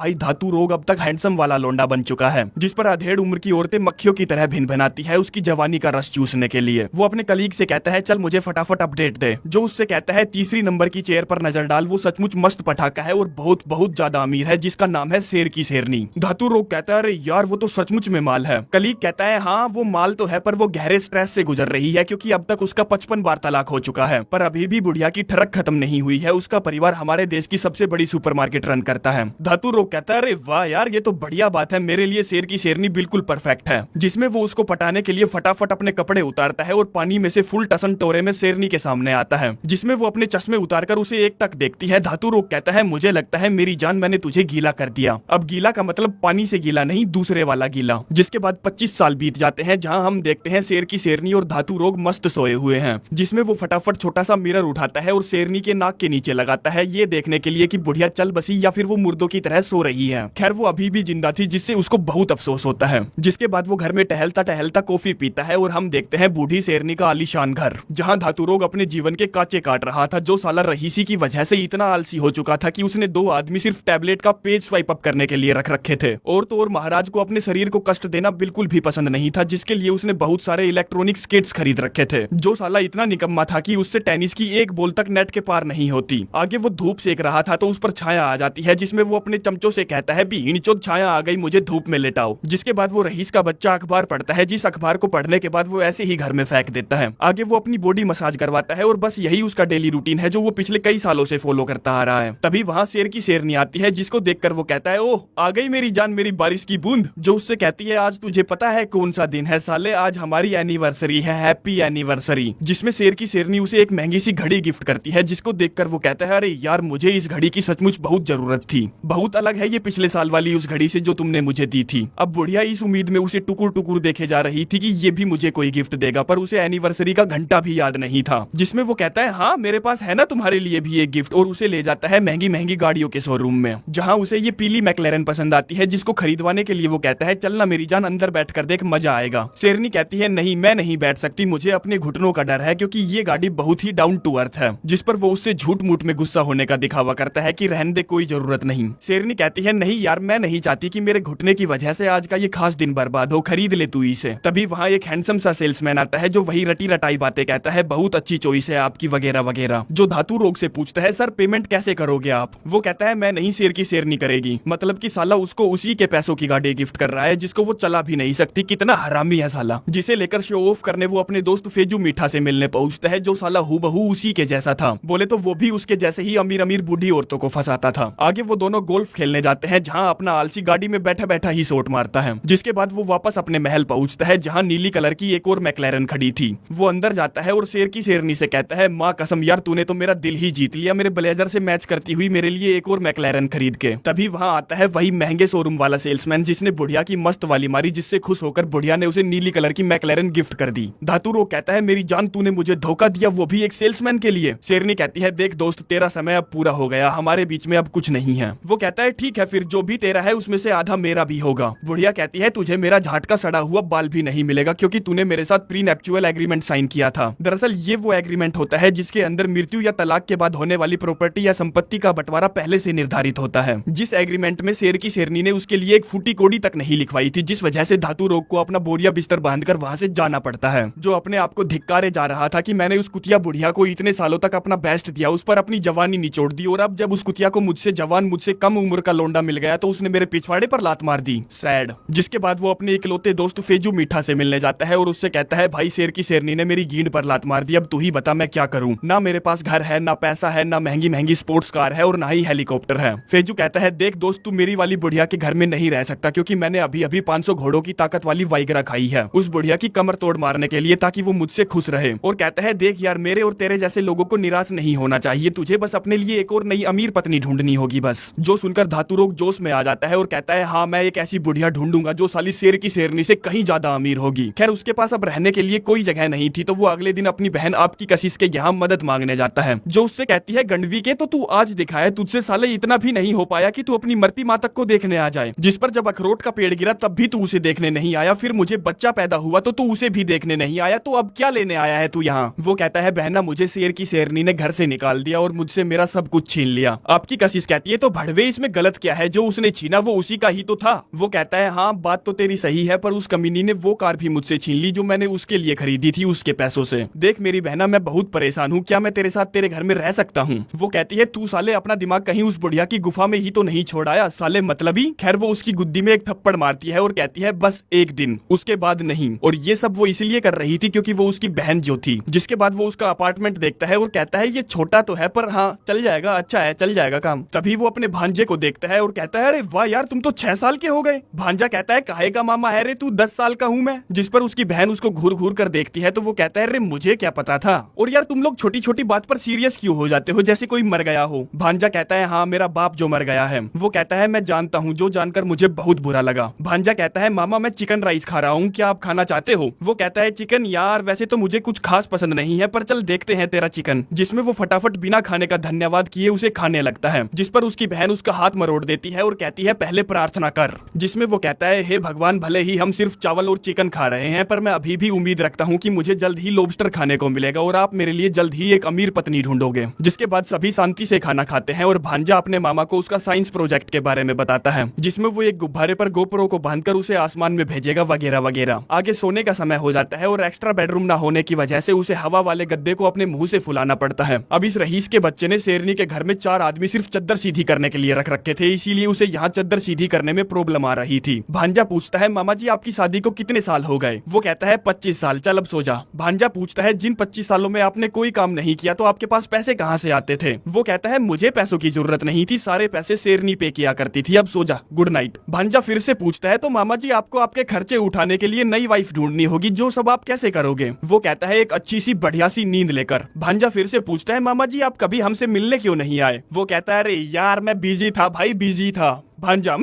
भाई धातु रोग अब तक हैंडसम वाला लोंडा बन चुका है, जिस पर अधेड़ उम्र की औरतें मक्खियों की तरह भिनभिनाती है उसकी जवानी का रस चूसने के लिए। वो अपने कलीग से कहता है चल मुझे फटाफट अपडेट दे, जो उससे कहता है तीसरी नंबर की चेयर पर नजर डाल, वो सचमुच मस्त पटाखा है और बहुत बहुत ज्यादा अमीर है, जिसका नाम है शेर की शेरनी। धातु रोग कहता है अरे यार वो तो सचमुच में माल है। कलीग कहता है हाँ वो माल तो है, पर वो गहरे स्ट्रेस से गुजर रही है क्योंकि अब तक उसका 55 बार तलाक हो चुका है, पर अभी भी बुढ़िया की ठरक खत्म नहीं हुई है। उसका परिवार हमारे देश की सबसे बड़ी सुपरमार्केट रन करता है। धातु रोग कहता है अरे वाह यार ये तो बढ़िया बात है, मेरे लिए शेर की शेरनी बिल्कुल परफेक्ट है। जिसमें वो उसको पटाने के लिए फटाफट अपने कपड़े उतारता है और पानी में से फुल टसन टोरे में शेरनी के सामने आता है, जिसमें वो अपने चश्मे उतारकर उसे एक टक देखती है। धातु रोग कहता है मुझे लगता है मेरी जान मैंने तुझे गीला कर दिया। अब गीला का मतलब पानी से गीला नहीं, दूसरे वाला गीला। जिसके बाद 25 साल बीत जाते हैं, जहां हम देखते हैं शेर की शेरनी और धातु रोग मस्त सोए हुए हैं, जिसमें वो फटाफट छोटा सा मिरर उठाता है और शेरनी के नाक के नीचे लगाता है, ये देखने के लिए कि बुढ़िया चल बसी या फिर वो मुर्दों की तरह सो रही है। खैर वो अभी भी जिंदा थी, जिससे उसको बहुत अफसोस होता है। जिसके बाद वो घर में टहलता टहलता कॉफी पीता है और हम देखते हैं बूढ़ी शेरनी का आलीशान घर, जहां धातु रोग अपने जीवन के कांचे काट रहा था, जो साला रहीसी की वजह से इतना आलसी हो चुका था कि उसने 2 आदमी सिर्फ टैबलेट का पेज स्वाइप अप करने के लिए रख रखे थे। और तो और महाराज को अपने शरीर को कष्ट देना बिल्कुल भी पसंद नहीं था, जिसके लिए उसने बहुत सारे इलेक्ट्रॉनिक स्केट्स खरीद रखे थे। जो साला इतना निकम्मा था कि उससे टेनिस की एक बॉल तक नेट के पार नहीं होती। आगे वो धूप सेक रहा था तो उस पर छाया आ जाती है, जिसमें वो अपने चमचों से कहता है भीड़चोद छाया आ गई, मुझे धूप में लेटाओ। जिसके बाद वो रईस का बच्चा अखबार पढ़ता है, जिस अखबार को पढ़ने के बाद वो ऐसे ही घर में फेंक देता है। आगे वो अपनी बॉडी मसाज करवाता है और बस यही उसका डेली रूटीन है जो वो पिछले कई सालों से फॉलो करता आ रहा है। तभी वहाँ शेर की शेरनी आती है, जिसको देखकर वो कहता है ओह आ गई मेरी जान मेरी बारिश की बूंद। जो उससे कहती है आज तुझे पता है कौन सा दिन है साले, आज हमारी एनिवर्सरी है, हैप्पी एनिवर्सरी। जिसमें शेर की शेरनी उसे एक महंगी सी घड़ी गिफ्ट करती है, जिसको देखकर वो कहता है अरे यार मुझे इस घड़ी की सचमुच बहुत जरूरत थी, बहुत अलग है ये पिछले साल वाली उस घड़ी से जो तुमने मुझे दी थी। अब बुढ़िया इस उम्मीद में उसे टुकुर टुकुर देखे जा रही थी कि ये भी मुझे कोई गिफ्ट देगा, पर उसे एनिवर्सरी का घंटा भी याद नहीं था। जिसमें वो कहता है हाँ मेरे पास है ना तुम्हारे लिए भी एक गिफ्ट, और उसे ले जाता है महंगी महंगी गाड़ियों के शोरूम में, जहाँ उसे ये पीली मैक्लेरन पसंद आती है, जिसको खरीदवाने के लिए वो कहता है चलना मेरी जान अंदर बैठ कर देख मजा आएगा। शेरनी कहती है नहीं मैं नहीं बैठ सकती, मुझे अपने घुटनों का डर है क्योंकि ये गाड़ी बहुत ही डाउन टू अर्थ है। जिस पर वो उससे झूठ मूठ में गुस्सा होने का दिखावा करता है कि रहने दे कोई जरूरत नहीं। शेरनी कहती है नहीं यार मैं नहीं चाहती कि मेरे घुटने की वजह से आज का ये खास दिन बर्बाद हो, खरीद ले तू इसे। तभी वहाँ एक हैंडसम सा सेल्समैन आता है जो वही रटी रटाई बातें कहता है, बहुत अच्छी चॉइस है आपकी वगैरह वगैरह। जो धातु रोग से पूछता है सर पेमेंट कैसे करोगे आप, वो कहता है मैं नहीं शेर की शेरनी करेगी, मतलब कि साला उसको उसी के पैसों की गाड़ी गिफ्ट कर रहा है जिसको वो चला भी नहीं सकती। कितना हरामी है साला। जिसे लेकर शो ऑफ करने वो अपने दोस्त फेजू मीठा से मिलने पहुंचता है, जो साला हूबहू उसी के जैसा था, बोले तो वो भी उसके जैसे ही अमीर अमीर बूढ़ी औरतों को फंसाता था। आगे वो दोनों गोल्फ खेलने जाते हैं, जहाँ अपना आलसी गाड़ी में बैठा बैठा ही शॉट मारता है। जिसके बाद वो वापस अपने महल पहुंचता है, जहाँ नीली कलर की एक और मैक्लेरन खड़ी थी। वो अंदर जाता है और शेर की शेरनी से कहता है माँ कसम यार तूने तो मेरा दिल ही जीत लिया, मेरे ब्लेजर से मैच करती हुई मेरे लिए एक और मैक्लेरन खरीद के। तभी वहाँ आता है वही महंगे शोरूम वाला सेल्समैन, जिसने बुढ़िया की मस्त वाली मारी, जिससे खुश होकर बुढ़िया ने उसे नीली कलर की मैक्लेरन गिफ्ट कर दी। धातु रोग कहता है मेरी जान तूने मुझे धोखा दिया, वो भी एक सेल्समैन के लिए। शेरनी कहती है देख दोस्त तेरा समय अब पूरा हो गया, हमारे बीच में अब कुछ नहीं है। वो कहता है ठीक है फिर जो भी तेरा है उसमें से आधा मेरा भी होगा। बुढ़िया कहती है तुझे मेरा झाट का सड़ा हुआ बाल भी नहीं मिलेगा, क्योंकि तूने मेरे साथ प्रीनेप्चुअल एग्रीमेंट साइन किया था। दरअसल ये वो एग्रीमेंट होता है जिसके अंदर मृत्यु या तलाक के बाद होने वाली प्रॉपर्टी या संपत्ति का बंटवारा पहले से निर्धारित होता है। जिस एग्रीमेंट में शेर की शेरनी ने उसके लिए एक फूटी कोड़ी तक नहीं लिखवाई थी, जिस वजह से धातु रोग को अपना बोरिया बिस्तर बांधकर वहां से जाना पड़ता है। जो अपने आप को धिक्कारे जा रहा था कि मैंने उस कुतिया बुढ़िया को इतने सालों तक अपना बेस्ट दिया, उस पर अपनी जवानी निचोड़ दी, और अब जब उस कुतिया को मुझसे जवान मुझसे कम उम्र का लोंडा मिल गया तो उसने मेरे पिछवाड़े पर लात मार दी। सैड। जिसके बाद वो अपने इकलौते दोस्त फेजू मीठा से मिलने जाता है और उससे कहता है भाई शेर की शेरनी ने मेरी गींड पर लात मार दी, अब तू ही बता मैं क्या करूं, ना मेरे पास घर है, ना पैसा है, ना महंगी महंगी स्पोर्ट्स कार है, और ना ही हेलीकॉप्टर है। फेजू कहता है देख दोस्त तू मेरी वाली बुढ़िया के घर में नहीं रह सकता, क्योंकि मैंने अभी अभी 500 घोड़ों की ताकत वाली वाइगरा खाई है उस बुढ़िया की कमर तोड़ मारने के लिए, ताकि वो मुझसे खुश रहे। और कहता है देख यार मेरे और तेरे जैसे लोगों को निराश नहीं होना चाहिए, तुझे बस अपने लिए एक और नई अमीर पत्नी ढूंढनी होगी बस। जो सुनकर धातु रोग जोश में आ जाता है और कहता है हाँ मैं एक ऐसी बुढ़िया ढूंढूंगा जो साली शेर की शेरनी से कहीं ज्यादा अमीर होगी। खैर उसके पास अब रहने के लिए कोई जगह नहीं थी, तो वो अगले दिन अपनी बहन आपकी कशिश के यहाँ मदद मांगने जाता है, जो उससे कहती है गंडवी के तो तू आज दिखाया, तुझसे साले इतना भी नहीं हो पाया कि तू अपनी मरती माँ तक को देखने आ जाए। जिस पर जब अखरोट का पेड़ गिरा तब भी तू उसे देखने नहीं आया, फिर मुझे बच्चा पैदा हुआ तो तू उसे भी देखने नहीं आया, तो अब क्या लेने आया है तू यहाँ। वो कहता है बहना मुझे शेर की शेरनी ने घर से निकाल दिया और मुझसे मेरा सब कुछ छीन लिया। आपकी कशिश कहती है तो भड़वे इसमें गलत गलत क्या है, जो उसने छीना वो उसी का ही तो था। वो कहता है हाँ बात तो तेरी सही है, पर उस कमीनी ने वो कार भी मुझसे छीन ली जो मैंने उसके लिए खरीदी थी उसके पैसों से। देख मेरी बहना, मैं बहुत परेशान हूँ, क्या मैं तेरे साथ तेरे घर में रह सकता हूँ? वो कहती है तू साले अपना दिमाग कहीं उस बुढ़िया की गुफा में ही तो नहीं छोड़ आया साले मतलबी। खैर वो उसकी गुद्दी में एक थप्पड़ मारती है और कहती है बस एक दिन, उसके बाद नहीं। और ये सब वो इसलिए कर रही थी क्योंकि वो उसकी बहन जो थी। जिसके बाद वो उसका अपार्टमेंट देखता है और कहता है ये छोटा तो है पर हाँ चल जाएगा, अच्छा है चल जाएगा काम। तभी वो अपने भांजे को देखता है और कहता है अरे वाह यार तुम तो 6 साल के हो गए। भांजा कहता है काहे का मामा है रे तू, 10 साल का हूँ मैं। जिस पर उसकी बहन उसको घूर घूर कर देखती है तो वो कहता है अरे मुझे क्या पता था, और यार तुम लोग छोटी छोटी बात पर सीरियस क्यों हो जाते हो जैसे कोई मर गया हो। भांजा कहता है हाँ मेरा बाप जो मर गया है। वो कहता है मैं जानता हूँ, जो जानकर मुझे बहुत बुरा लगा। भांजा कहता है मामा मैं चिकन राइस खा रहा हूँ, क्या आप खाना चाहते हो? वो कहता है चिकन यार वैसे तो मुझे कुछ खास पसंद नहीं है, पर चल देखते हैं तेरा चिकन। जिसमें वो फटाफट बिना खाने का धन्यवाद किए उसे खाने लगता है। जिस पर उसकी बहन उसका हाथ मरोड़ देती है और कहती है पहले प्रार्थना कर। जिसमें वो कहता है हे भगवान, भले ही हम सिर्फ चावल और चिकन खा रहे हैं पर मैं अभी भी उम्मीद रखता हूँ कि मुझे जल्द ही लॉबस्टर खाने को मिलेगा और आप मेरे लिए जल्द ही एक अमीर पत्नी ढूंढोगे। जिसके बाद सभी शांति से खाना खाते हैं और भांजा अपने मामा को उसका साइंस प्रोजेक्ट के बारे में बताता है, जिसमें वो एक गुब्बारे पर गोप्रो को बांधकर उसे आसमान में भेजेगा वगैरह वगैरह। आगे सोने का समय हो जाता है और एक्स्ट्रा बेडरूम ना होने की वजह से उसे हवा वाले गद्दे को अपने मुंह से फुलाना पड़ता है। अब इस रईस के बच्चे ने शेरनी के घर में 4 आदमी सिर्फ चद्दर सीधी करने के लिए रख रखे थे, इसीलिए उसे यहाँ चद्दर सीधी करने में प्रॉब्लम आ रही थी। भांजा पूछता है मामा जी आपकी शादी को कितने साल हो गए? वो कहता है 25 साल, चल अब सो जा। भांजा पूछता है जिन 25 सालों में आपने कोई काम नहीं किया तो आपके पास पैसे कहाँ से आते थे? वो कहता है मुझे पैसों की जरूरत नहीं थी, सारे पैसे शेरनी पे किया करती थी, अब सो जा, गुड नाइट। भांजा फिर से पूछता है तो मामा जी आपको आपके खर्चे उठाने के लिए नई वाइफ ढूंढनी होगी, जो सब आप कैसे करोगे? वो कहता है एक अच्छी सी बढ़िया सी नींद लेकर। भांजा फिर से पूछता है मामा जी आप कभी हमसे मिलने क्यों नहीं आए? वो कहता है अरे यार मैं बिजी था भाई, बिजी था। भांजा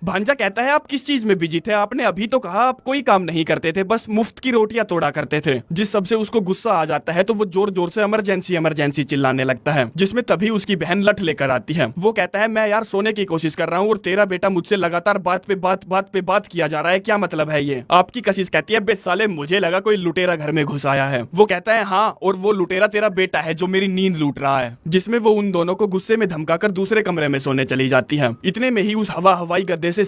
भांजा कहता है आप किस चीज में बिजी थे? आपने अभी तो कहा आप कोई काम नहीं करते थे, बस मुफ्त की रोटियां तोड़ा करते थे। जिस सबसे उसको गुस्सा आ जाता है तो वो जोर जोर से इमरजेंसी इमरजेंसी चिल्लाने लगता है, जिसमें तभी उसकी बहन लठ लेकर आती है। वो कहता है मैं यार सोने की कोशिश कर रहा हूँ और तेरा बेटा मुझसे लगातार बात पे बात किया जा रहा है, क्या मतलब है ये? आपकी कशिश कहती है बे साले मुझे लगा कोई लुटेरा घर में घुस आया है। वो कहता है हाँ, और वो लुटेरा तेरा बेटा है जो मेरी नींद लूट रहा है। जिसमें वो उन दोनों को गुस्से में धमकाकर दूसरे कमरे में सोने चली जाती है। इतने में ही उस हवाई गद्दे से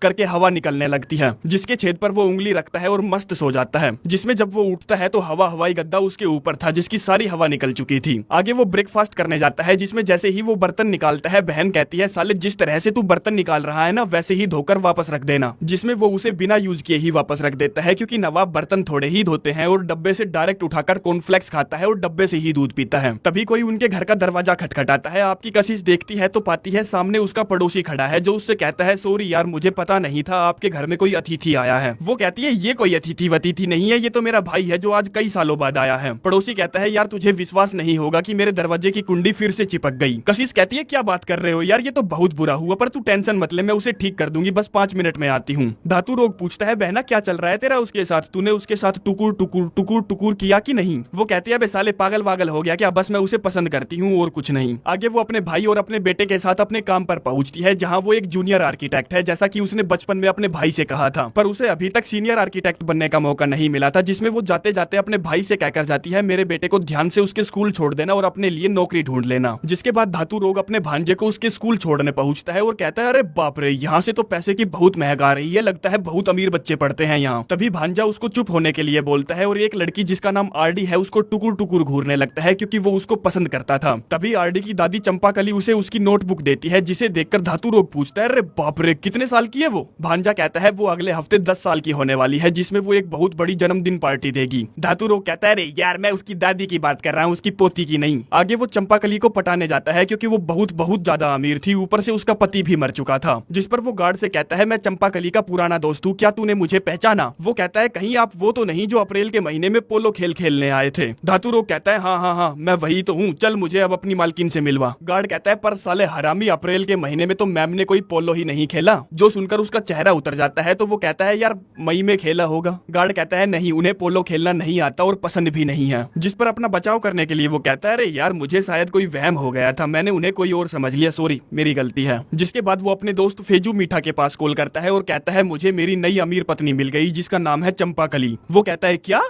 करके हवा निकलने लगती है, जिसके छेद पर वो उंगली रखता है और मस्त सो जाता है। जिसमें जब वो उठता है तो हवाई गद्दा उसके ऊपर था जिसकी सारी हवा निकल चुकी थी। आगे वो ब्रेकफास्ट करने जाता है, जिसमें जैसे ही वो बर्तन निकालता है बहन कहती है साले जिस तरह से तू बर्तन निकाल रहा है ना वैसे ही धोकर वापस रख देना। जिसमें वो उसे बिना यूज किए ही वापस रख देता है, क्योंकि नवाब बर्तन थोड़े ही धोते हैं और डब्बे से डायरेक्ट उठाकर कॉर्नफ्लेक्स खाता है और डब्बे से ही दूध पीता है। तभी कोई उनके घर का दरवाजा खटखटाता है। आपकी कशिश देखती है तो पाती है सामने उसका पड़ोसी खड़ा है, जो उससे कहता है सॉरी यार मुझे पता नहीं था आपके घर में कोई अतिथि आया है। वो कहती है ये कोई अतिथि वतिथि नहीं है, ये तो मेरा भाई है जो आज कई सालों बाद आया है। पड़ोसी कहता है यार तुझे विश्वास नहीं होगा कि मेरे दरवाजे की कुंडी फिर से चिपक गई। कशिश कहती है क्या बात कर रहे हो यार, ये तो बहुत बुरा हुआ, पर तू टेंशन मत ले, मैं उसे ठीक कर दूंगी, बस 5 मिनट में आती हूँ। धातु रोग पूछता है बहना क्या चल रहा है तेरा उसके साथ, तूने उसके साथ टुकुर टुकुर टुकुर टुकुर किया कि नहीं? वो कहती है बे साले पागल वागल हो गया क्या, बस मैं उसे पसंद करती हूँ और कुछ नहीं। आगे वो अपने भाई और अपने बेटे के साथ अपने काम पर पहुंचती है, जहाँ वो एक जूनियर आर्किटेक्ट है, जैसा कि उसने बचपन में अपने भाई से कहा था, पर उसे अभी तक सीनियर आर्किटेक्ट बनने का मौका नहीं मिला था। जिसमें वो जाते जाते अपने भाई से कहकर जाती है मेरे बेटे को ध्यान से उसके स्कूल छोड़ देना और अपने लिए नौकरी ढूंढ लेना। जिसके बाद धातु रोग अपने भांजे को उसके स्कूल छोड़ने पहुंचता है और कहता है अरे बाप रे, यहाँ से तो पैसे की बहुत महंगा आ रही है, लगता है बहुत अमीर बच्चे पढ़ते हैं यहाँ। तभी भांजा उसको चुप होने के लिए बोलता है और एक लड़की जिसका नाम आरडी है उसको टुकुर टुकुर घूरने लगता है, क्योंकि वो उसको पसंद करता था। तभी आरडी की दादी चंपाकली उसे उसकी नोटबुक देती है, जिसे देखकर धातु रोग पूछता है अरे बाप रे कितने साल की है वो? भांजा कहता है वो अगले हफ्ते 10 साल की होने वाली है, जिसमें वो एक बहुत बड़ी जन्मदिन पार्टी देगी। धातु रोग कहता है अरे यार मैं उसकी दादी की बात कर रहा हूँ, उसकी पोती की नहीं। आगे वो चंपाकली को पटाने जाता है, क्योंकि वो बहुत बहुत ज्यादा अमीर थी, ऊपर से उसका पति भी मर चुका था। जिस पर वो गार्ड से कहता है मैं चंपाकली का पुराना दोस्त हूँ, क्या तूने मुझे पहचाना? वो कहता है कहीं आप वो तो नहीं जो अप्रैल के महीने में पोलो खेलने आए थे? धातु रोग कहता है हाँ मैं वही तो हूँ, चल मुझे अब अपनी मालकिन से मिलवा। गार्ड कहता है पर साले हरामी, अप्रैल के महीने में तो मैम ने कोई पोलो ही नहीं खेला। जो सुनकर उसका चेहरा उतर जाता है तो वो कहता है यार मई में खेला होगा। गार्ड कहता है नहीं, उन्हें पोलो खेलना नहीं आता और पसंद भी नहीं है। जिस पर अपना बचाव करने के लिए वो कहता है अरे यार मुझे शायद कोई वहम हो गया था, मैंने उन्हें कोई और समझ लिया, सॉरी मेरी गलती है। जिसके बाद वो अपने दोस्त फेजू मीठा के पास कॉल करता है और कहता है मुझे मेरी नई अमीर पत्नी मिल गई जिसका नाम है चंपाकली। वो कहता है क्या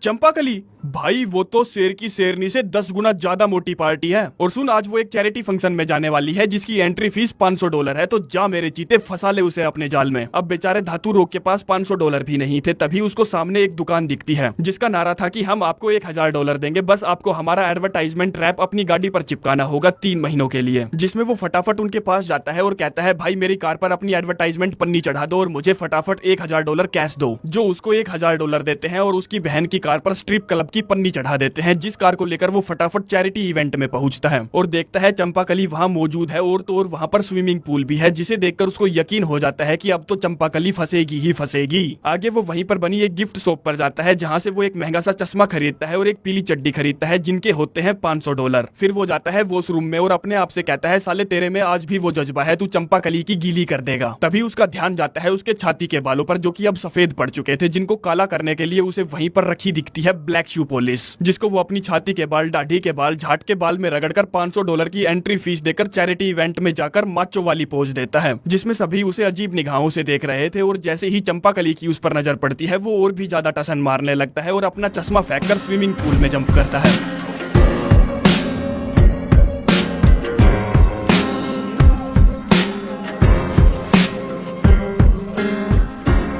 चंपाकली भाई वो तो शेर की शेरनी से 10 गुना ज्यादा मोटी पार्टी है। और सुन, आज वो एक चैरिटी फंक्शन में जाने वाली है जिसकी एंट्री फीस $500 है, तो जा मेरे चीते फंसा ले उसे अपने जाल में। अब बेचारे धातु रोग के पास $500 भी नहीं थे, तभी उसको सामने एक दुकान दिखती है जिसका नारा था कि हम आपको $1000 देंगे, बस आपको हमारा एडवर्टाइजमेंट रैप अपनी गाड़ी पर चिपकाना होगा 3 महीनों के लिए। जिसमें वो फटाफट उनके पास जाता है और कहता है भाई मेरी कार पर अपनी एडवर्टाइजमेंट पन्नी चढ़ा दो और मुझे फटाफट $1000 कैश दो। जो उसको $1000 देते हैं और उसकी बहन की कार पर स्ट्रिप क्लब की पन्नी चढ़ा देते हैं, जिस कार को लेकर वो फटाफट चैरिटी इवेंट में पहुंचता है और देखता है चंपाकली वहां मौजूद है और तो और वहां पर स्विमिंग पूल भी है, जिसे देखकर उसको यकीन हो जाता है कि अब तो चंपाकली फंसेगी ही फंसेगी। आगे वो वहीं पर बनी एक गिफ्ट शॉप पर जाता है जहां से वो एक महंगा सा चश्मा खरीदता है और एक पीली चड्डी खरीदता है जिनके होते हैं $500। फिर वो जाता है वॉशरूम में और अपने आप से कहता है साले तेरे में आज भी वो जज्बा है, तू चंपाकली की गीली कर देगा। तभी उसका ध्यान जाता है उसके छाती के बालों पर जो कि अब सफेद पड़ चुके थे, जिनको काला करने के लिए उसे वहीं पर रखी दिखती है ब्लैक शू पॉलिश, जिसको वो अपनी छाती के बाल, दाढ़ी के बाल, झाट के बाल में रगड़कर $500 की एंट्री फीस देकर चैरिटी इवेंट में जाकर माचो वाली पोज देता है, जिसमें सभी उसे अजीब निगाहों से देख रहे थे। और जैसे ही चंपाकली की उस पर नजर पड़ती है वो और भी ज्यादा टसन मारने लगता है और अपना चश्मा फेंककर स्विमिंग पूल में जंप करता है।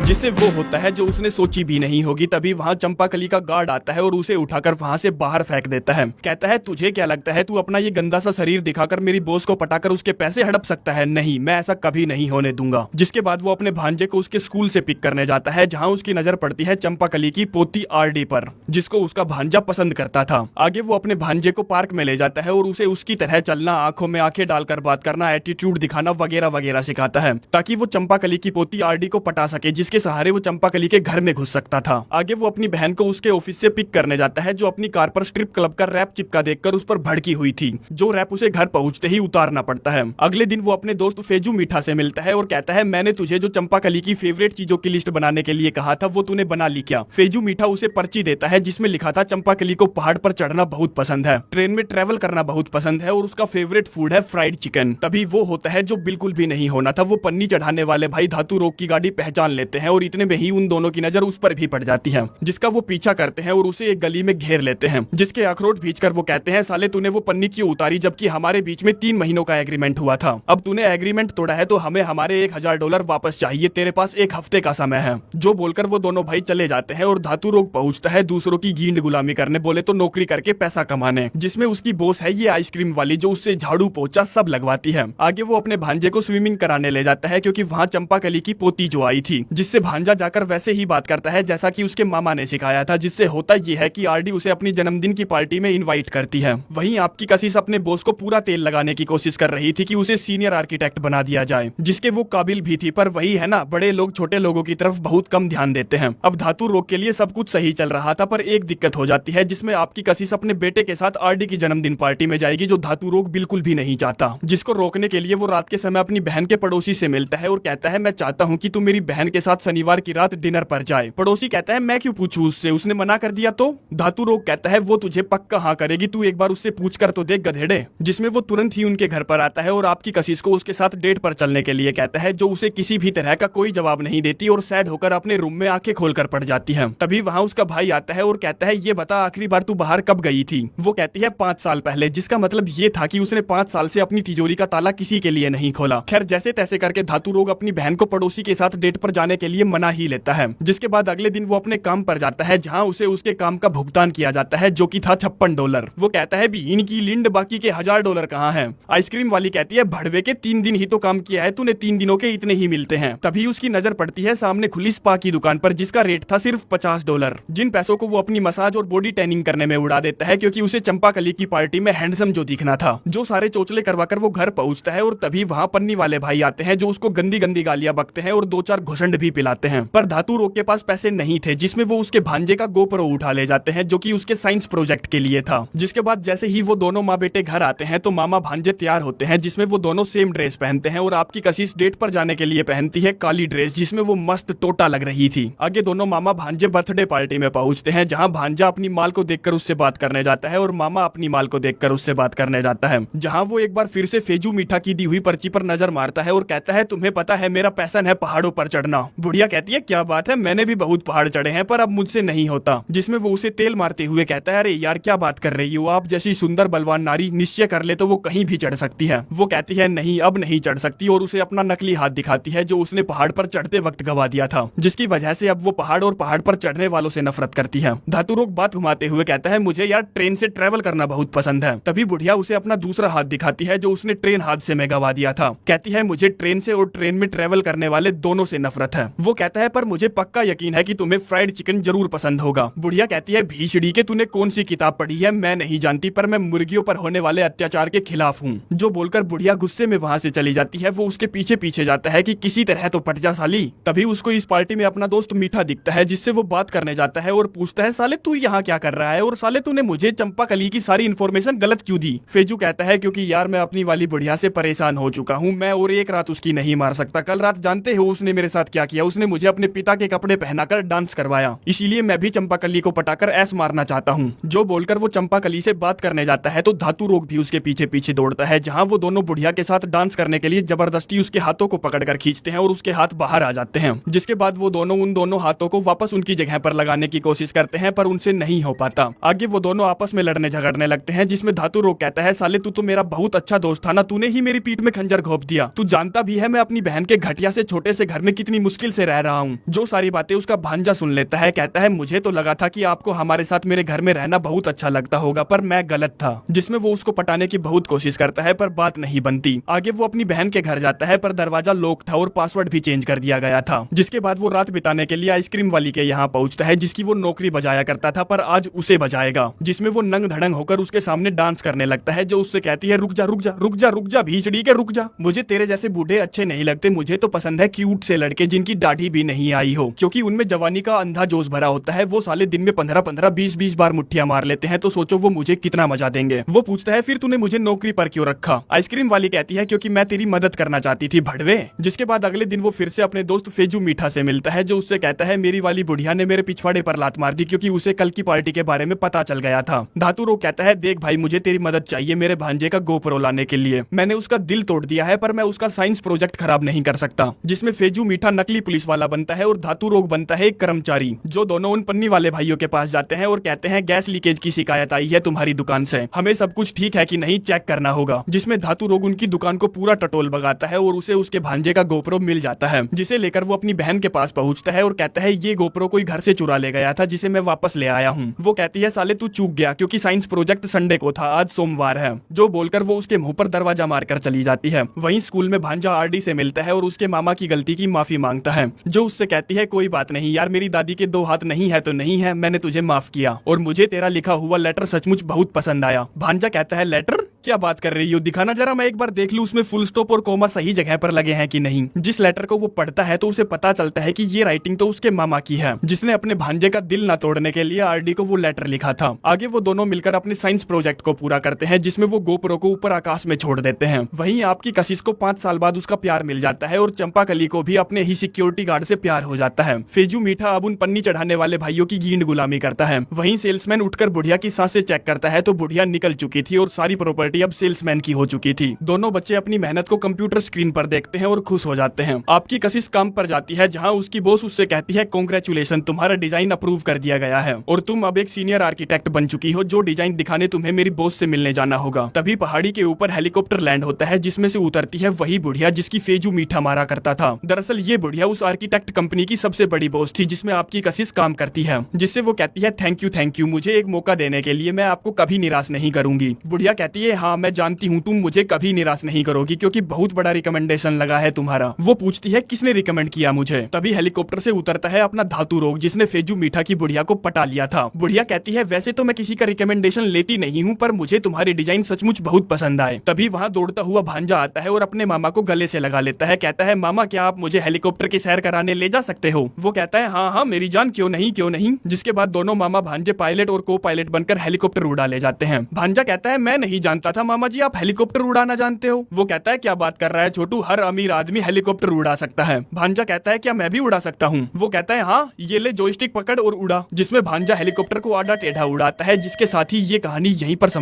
जिससे वो होता है जो उसने सोची भी नहीं होगी। तभी वहाँ चंपाकली का गार्ड आता है और उसे उठाकर वहाँ से बाहर फेंक देता है। कहता है तुझे क्या लगता है तू अपना ये गंदा सा शरीर दिखाकर मेरी बॉस को पटाकर उसके पैसे हड़प सकता है? नहीं, मैं ऐसा कभी नहीं होने दूंगा। जिसके बाद वो अपने भांजे को उसके स्कूल से पिक करने जाता है जहाँ उसकी नजर पड़ती है चंपाकली की पोती आरडी पर, जिसको उसका भांजा पसंद करता था। आगे वो अपने भांजे को पार्क में ले जाता है और उसे उसकी तरह चलना, आंखों में आंखें डालकर बात करना, एटीट्यूड दिखाना वगैरह वगैरह सिखाता है ताकि वो चंपाकली की पोती आरडी को पटा सके, जिसके सहारे वो चंपाकली के घर में घुस सकता था। आगे वो अपनी बहन को उसके ऑफिस से पिक करने जाता है जो अपनी कार पर स्ट्रिप क्लब का रैप चिपका देखकर उस पर भड़की हुई थी, जो रैप उसे घर पहुंचते ही उतारना पड़ता है। अगले दिन वो अपने दोस्त फेजू मीठा से मिलता है और कहता है मैंने तुझे जो चंपाकली की फेवरेट चीजों की लिस्ट बनाने के लिए कहा था वो तूने बना ली क्या? फेजू मीठा उसे पर्ची देता है जिसमें लिखा था चंपाकली को पहाड़ पर चढ़ना बहुत पसंद है, ट्रेन में ट्रेवल करना बहुत पसंद है और उसका फेवरेट फूड है फ्राइड चिकन। तभी वो होता है जो बिल्कुल भी नहीं होना था, वो पन्नी चढ़ाने वाले भाई धातु रोग की गाड़ी पहचान लेते हैं और इतने में ही उन दोनों की नजर उस पर भी पड़ जाती है, जिसका वो पीछा करते हैं और उसे एक गली में घेर लेते हैं, जिसके अखरोट भींचकर वो कहते हैं साले तूने वो पन्नी क्यों उतारी जबकि हमारे बीच में 3 महीनों का एग्रीमेंट हुआ था। अब तूने एग्रीमेंट तोड़ा है तो हमें हमारे $1000 वापस चाहिए, तेरे पास 1 हफ्ते का समय है। जो बोलकर वो दोनों भाई चले जाते हैं और धातु रोग पहुंचता है दूसरों की गींड गुलामी करने, बोले तो नौकरी करके पैसा कमाने, जिसमें उसकी बॉस है ये आइसक्रीम वाली जो उससे झाड़ू पोछा सब लगवाती है। आगे वो अपने भांजे को स्विमिंग कराने ले जाता है क्योंकि वहाँ चंपाकली की पोती जो आई थी, जिससे भांजा जाकर वैसे ही बात करता है जैसा कि उसके मामा ने सिखाया था, जिससे होता ये है कि आरडी उसे अपनी जन्मदिन की पार्टी में इनवाइट करती है। वहीं आपकी कशिश अपने बॉस को पूरा तेल लगाने की कोशिश कर रही थी कि उसे सीनियर आर्किटेक्ट बना दिया जाए, जिसके वो काबिल भी थी, पर वही है ना, बड़े लोग छोटे लोगों की तरफ बहुत कम ध्यान देते हैं। अब धातु रोग के लिए सब कुछ सही चल रहा था, पर एक दिक्कत हो जाती है जिसमें आपकी कशिश अपने बेटे के साथ आरडी की जन्मदिन पार्टी में जाएगी, जो धातु रोग बिल्कुल भी नहीं चाहता। जिसको रोकने के लिए वो रात के समय अपनी बहन के पड़ोसी से मिलता है और कहता है मैं चाहता हूँ कि तू मेरी बहन के साथ शनिवार की रात डिनर पर जाए। पड़ोसी कहता है मैं क्यों पूछूं उससे, उसने मना कर दिया तो? धातु रोग कहता है वो तुझे पक्का हाँ करेगी, तू एक बार उससे पूछ कर तो देख गधेड़े। जिसमें वो तुरंत ही उनके घर पर आता है और आपकी कशिश को उसके साथ डेट पर चलने के लिए कहता है, जो उसे किसी भी तरह का कोई जवाब नहीं देती और सैड होकर अपने रूम में आंखें खोलकर पड़ जाती है। तभी वहाँ उसका भाई आता है और कहता है ये बता आखिरी बार तू बाहर कब गई थी? वो कहती है 5 साल पहले, जिसका मतलब ये था कि उसने 5 साल से अपनी तिजोरी का ताला किसी के लिए नहीं खोला। खैर जैसे तैसे करके धातु रोग अपनी बहन को पड़ोसी के साथ डेट पर जाने के लिए मना ही लेता है। जिसके बाद अगले दिन वो अपने काम पर जाता है जहाँ उसे उसके काम का भुगतान किया जाता है जो कि था $56। वो कहता है भी इनकी लिंड बाकी के $1000 कहाँ हैं? आइसक्रीम वाली कहती है भड़वे के 3 दिन ही तो काम किया है तूने, 3 दिनों के इतने ही मिलते हैं। तभी उसकी नजर पड़ती है सामने खुली स्पा की दुकान पर जिसका रेट था सिर्फ $50, जिन पैसों को वो अपनी मसाज और बॉडी टैनिंग करने में उड़ा देता है क्योंकि उसे चंपाकली की पार्टी में हैंडसम जो दिखना था। जो सारे चोचले करवाकर वो घर पहुंचता है और तभी वहाँ पन्नी वाले भाई आते हैं जो उसको गंदी गंदी गालियां बकते हैं और 2-4 घुसंड भी पिलाते हैं। पर धातु रोग के पास पैसे नहीं थे, जिसमें वो उसके भांजे का गोप्रो उठा ले जाते हैं जो कि उसके साइंस प्रोजेक्ट के लिए था। जिसके बाद जैसे ही वो दोनों माँ बेटे घर आते हैं तो मामा भांजे तैयार होते हैं, जिसमें वो दोनों सेम ड्रेस पहनते हैं और आपकी कशिश डेट पर जाने के लिए पहनती है काली ड्रेस, जिसमें वो मस्त टोटा लग रही थी। आगे दोनों मामा भांजे बर्थडे पार्टी में पहुंचते हैं जहाँ भांजा अपनी माल को देखकर उससे बात करने जाता है और मामा अपनी माल को देखकर उससे बात करने जाता है, जहाँ वो एक बार फिर से फेजू मीठा की दी हुई पर्ची पर नजर मारता है और कहता है तुम्हें पता है मेरा पैशन है पहाड़ों पर चढ़ना। बुढ़िया कहती है क्या बात है, मैंने भी बहुत पहाड़ चढ़े हैं पर अब मुझसे नहीं होता। जिसमें वो उसे तेल मारते हुए कहता है अरे यार क्या बात कर रही हो, आप जैसी सुंदर बलवान नारी निश्चय कर ले तो वो कहीं भी चढ़ सकती है। वो कहती है नहीं अब नहीं चढ़ सकती और उसे अपना नकली हाथ दिखाती है जो उसने पहाड़ पर चढ़ते वक्त गवा दिया था, जिसकी वजह से अब वो पहाड़ और पहाड़ पर चढ़ने वालों से नफरत करती है। धातुरोग बात घुमाते हुए कहता है मुझे यार ट्रेन से ट्रेवल करना बहुत पसंद है। तभी बुढ़िया उसे अपना दूसरा हाथ दिखाती है जो उसने ट्रेन हादसे में गवा दिया था। कहती है मुझे ट्रेन से और ट्रेन में ट्रेवल करने वाले दोनों से नफरत है। वो कहता है पर मुझे पक्का यकीन है कि तुम्हें फ्राइड चिकन जरूर पसंद होगा। बुढ़िया कहती है भीषड़ी के तूने कौन सी किताब पढ़ी है, मैं नहीं जानती पर मैं मुर्गियों पर होने वाले अत्याचार के खिलाफ हूँ। जो बोलकर बुढ़िया गुस्से में वहाँ से चली जाती है। वो उसके पीछे पीछे जाता है कि किसी तरह तो पट जा साली। तभी उसको इस पार्टी में अपना दोस्त मीठा दिखता है जिससे वो बात करने जाता है और पूछता है साले तू यहाँ क्या कर रहा है और साले तूने मुझे चंपा कली की सारी इन्फॉर्मेशन गलत क्यों दी। फेजू कहता है क्योंकि यार मैं अपनी वाली बुढ़िया से परेशान हो चुका हूँ, मैं और एक रात उसकी नहीं मार सकता। कल रात जानते हो उसने मेरे साथ क्या किया, उसने मुझे अपने पिता के कपड़े पहनाकर डांस करवाया, इसीलिए मैं भी चंपा कली को पटाकर ऐस मारना चाहता हूँ। जो बोलकर वो चंपा कली से बात करने जाता है तो धातु रोग भी उसके पीछे पीछे दौड़ता है, जहाँ वो दोनों बुढ़िया के साथ डांस करने के लिए जबरदस्ती उसके हाथों को पकड़कर खींचते हैं और उसके हाथ बाहर आ जाते हैं। जिसके बाद वो दोनों उन दोनों हाथों को वापस उनकी जगह पर लगाने की कोशिश करते हैं पर उनसे नहीं हो पाता। आगे वो दोनों आपस में लड़ने झगड़ने लगते हैं जिसमें धातु रोग कहता है साले तू तो मेरा बहुत अच्छा दोस्त था ना, तूने ही मेरी पीठ में खंजर घोंप दिया। तू जानता भी है मैं अपनी बहन के घटिया से छोटे से घर में कितनी मुश्किल से रह रहा हूँ। जो सारी बातें उसका भांजा सुन लेता है। कहता है मुझे तो लगा था कि आपको हमारे साथ मेरे घर में रहना बहुत अच्छा लगता होगा पर मैं गलत था। जिसमें वो उसको पटाने की बहुत कोशिश करता है पर बात नहीं बनती। आगे वो अपनी बहन के घर जाता है पर दरवाजा लॉक था और पासवर्ड भी चेंज कर दिया गया था। जिसके बाद वो रात बिताने के लिए आइसक्रीम वाली के यहाँ पहुंचता है जिसकी वो नौकरी बजाया करता था पर आज उसे बजाएगा। जिसमें वो नंग धड़ंग होकर उसके सामने डांस करने लगता है जो उससे कहती है रुक जा रुक जा रुक जा रुक जा भीषड़ी के रुक जा, मुझे तेरे जैसे बूढ़े अच्छे नहीं लगते, मुझे तो पसंद है क्यूट से लड़के जिनकी दाढ़ी भी नहीं आई हो, क्योंकि उनमें जवानी का अंधा जोश भरा होता है। वो साले दिन में 15-15 20-20 बार मुट्ठियां मार लेते हैं तो सोचो वो मुझे कितना मजा देंगे। वो पूछता है फिर तूने मुझे नौकरी पर क्यों रखा। आइसक्रीम वाली कहती है क्योंकि मैं तेरी मदद करना चाहती थी भड़वे। जिसके बाद अगले दिन वो फिर से अपने दोस्त फेजू मीठा से मिलता है जो उससे कहता है मेरी वाली बुढ़िया ने मेरे पिछवाड़े पर लात मार दी क्योंकि उसे कल की पार्टी के बारे में पता चल गया था। धातु रोग कहता है देख भाई मुझे तेरी मदद चाहिए मेरे भांजे का गोप्रो लाने के लिए, मैंने उसका दिल तोड़ दिया है पर मैं उसका साइंस प्रोजेक्ट खराब नहीं कर सकता। जिसमें फेजू मीठा नकली पुलिस वाला बनता है और धातु रोग बनता है एक कर्मचारी। जो दोनों उन पन्नी वाले भाइयों के पास जाते हैं और कहते हैं गैस लीकेज की शिकायत आई है तुम्हारी दुकान से, हमें सब कुछ ठीक है कि नहीं चेक करना होगा। जिसमें धातु रोग उनकी दुकान को पूरा टटोल भगाता है और उसे उसके भांजे का गोप्रो मिल जाता है। जिसे लेकर वो अपनी बहन के पास पहुंचता है और कहता है ये गोप्रो कोई घर से चुरा ले गया था जिसे मैं वापस ले आया हूँ। वो कहती है साले तू चूक गया क्योंकि साइंस प्रोजेक्ट संडे को था, आज सोमवार है। जो बोलकर वो उसके मुंह पर दरवाजा मारकर चली जाती है। वहीं स्कूल में भांजा आरडी से मिलता है और उसके मामा की गलती की माफी मांगता है। जो उससे कहती है कोई बात नहीं यार, मेरी दादी के 2 हाथ नहीं है तो नहीं है, मैंने तुझे माफ किया और मुझे तेरा लिखा हुआ लेटर सचमुच बहुत पसंद आया। भांजा कहता है लेटर क्या बात कर रही हो, दिखाना जरा मैं एक बार देख लूं उसमें फुल स्टॉप और कोमा सही जगह पर लगे हैं कि नहीं। जिस लेटर को वो पढ़ता है तो उसे पता चलता है कि ये राइटिंग तो उसके मामा की है जिसने अपने भांजे का दिल न तोड़ने के लिए आरडी को वो लेटर लिखा था। आगे वो दोनों मिलकर अपने साइंस प्रोजेक्ट को पूरा करते हैं जिसमें वो गोप्रो को ऊपर आकाश में छोड़ देते हैं। वहीं आपकी कशिश को 5 साल बाद उसका प्यार मिल जाता है और चंपा कली को भी अपने ही सिक्योरिटी गार्ड से प्यार हो जाता है। फेजू मीठा अब उन पन्नी चढ़ाने वाले भाइयों की गींड गुलामी करता है। वहीं सेल्समैन उठकर बुढ़िया की सांसें चेक करता है तो बुढ़िया निकल चुकी थी और सारी प्रॉपर्टी अब सेल्समैन हो चुकी थी। दोनों बच्चे अपनी मेहनत को कंप्यूटर स्क्रीन पर देखते हैं और खुश हो जाते हैं। आपकी कशिश काम पर जाती है जहां उसकी बॉस उससे कहती है कांग्रेचुलेशन तुम्हारा डिजाइन अप्रूव कर दिया गया है और तुम अब एक सीनियर आर्किटेक्ट बन चुकी हो। जो डिजाइन दिखाने तुम्हें मेरी बॉस से मिलने जाना होगा। तभी पहाड़ी के ऊपर हेलीकॉप्टर लैंड होता है जिसमें से उतरती है वही बुढ़िया जिसकी फेजू मीठा मारा करता था। दरअसल ये बुढ़िया उस आर्किटेक्ट कंपनी की सबसे बड़ी बॉस थी जिसमें आपकी कशिश काम करती है। जिससे वो कहती है थैंक यू मुझे एक मौका देने के लिए, मैं आपको कभी निराश नहीं करूंगी। बुढ़िया कहती है हाँ मैं जानती हूँ तुम मुझे कभी निराश नहीं करोगी क्योंकि बहुत बड़ा रिकमेंडेशन लगा है तुम्हारा। वो पूछती है किसने रिकमेंड किया मुझे। तभी हेलीकॉप्टर से उतरता है अपना धातु रोग जिसने फेजू मीठा की बुढ़िया को पटा लिया था। बुढ़िया कहती है वैसे तो मैं किसी का रिकमेंडेशन लेती नहीं हूँ पर मुझे तुम्हारे डिजाइन सचमुच बहुत पसंद आए। तभी वहाँ दौड़ता हुआ भांजा आता है और अपने मामा को गले से लगा लेता है। कहता है मामा क्या आप मुझे हेलीकॉप्टर की सैर कराने ले जा सकते हो। वो कहता है हाँ मेरी जान क्यों नहीं। जिसके बाद दोनों मामा भांजे पायलट और को पायलट बनकर हेलीकॉप्टर उड़ा ले जाते हैं। भांजा कहता है मैं नहीं जानता था मामा जी आप हेलीकॉप्टर उड़ाना जानते हो। वो कहता है क्या बात कर रहा है छोटू, हर अमीर आदमी हेलीकॉप्टर उड़ा सकता है। भांजा कहता है क्या मैं भी उड़ा सकता हूँ। वो कहता है हाँ ये ले जॉयस्टिक पकड़ और उड़ा। जिसमें भांजा हेलीकॉप्टर को आधा टेढ़ा उड़ाता है। जिसके साथ ही ये कहानी यहीं पर समाप्त